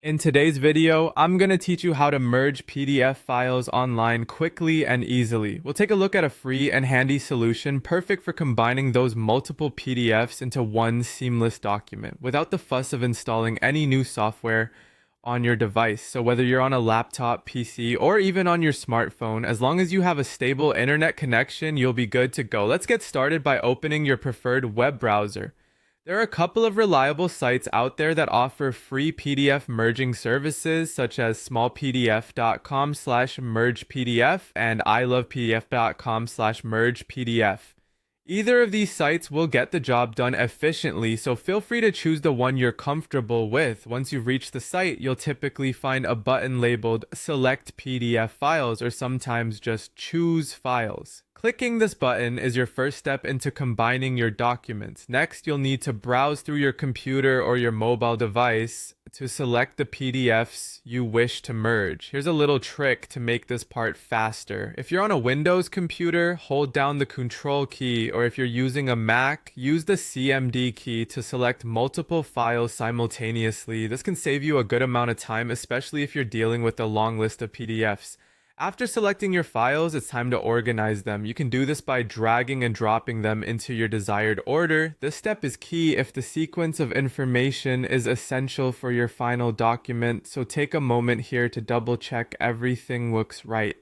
In today's video, I'm going to teach you how to merge PDF files online quickly and easily. We'll take a look at a free and handy solution perfect for combining those multiple PDFs into one seamless document without the fuss of installing any new software on your device. So whether you're on a laptop, PC, or even on your smartphone, as long as you have a stable internet connection, you'll be good to go. Let's get started by opening your preferred web browser. There are a couple of reliable sites out there that offer free PDF merging services such as smallpdf.com/mergepdf and ilovepdf.com/mergepdf. Either of these sites will get the job done efficiently, so feel free to choose the one you're comfortable with. Once you've reached the site, you'll typically find a button labeled Select PDF Files or sometimes just Choose Files. Clicking this button is your first step into combining your documents. Next, you'll need to browse through your computer or your mobile device to select the PDFs you wish to merge. Here's a little trick to make this part faster. If you're on a Windows computer, hold down the Control key, or if you're using a Mac, use the CMD key to select multiple files simultaneously. This can save you a good amount of time, especially if you're dealing with a long list of PDFs. After selecting your files, it's time to organize them. You can do this by dragging and dropping them into your desired order. This step is key if the sequence of information is essential for your final document, so take a moment here to double check everything looks right.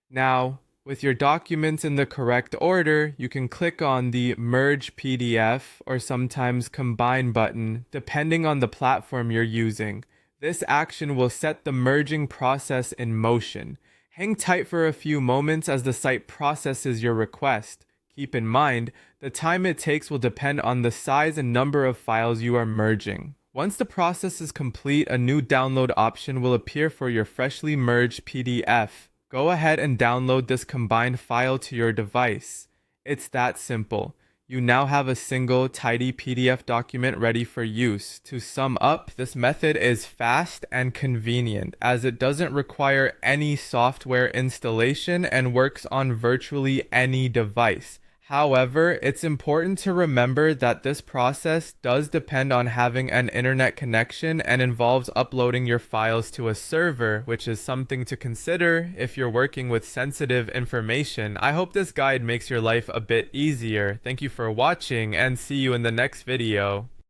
Now, with your documents in the correct order, you can click on the Merge PDF or sometimes Combine button, depending on the platform you're using. This action will set the merging process in motion. Hang tight for a few moments as the site processes your request. Keep in mind, the time it takes will depend on the size and number of files you are merging. Once the process is complete, a new download option will appear for your freshly merged PDF. Go ahead and download this combined file to your device. It's that simple. You now have a single, tidy PDF document ready for use. To sum up, this method is fast and convenient as it doesn't require any software installation and works on virtually any device. However, it's important to remember that this process does depend on having an internet connection and involves uploading your files to a server, which is something to consider if you're working with sensitive information. I hope this guide makes your life a bit easier. Thank you for watching and see you in the next video.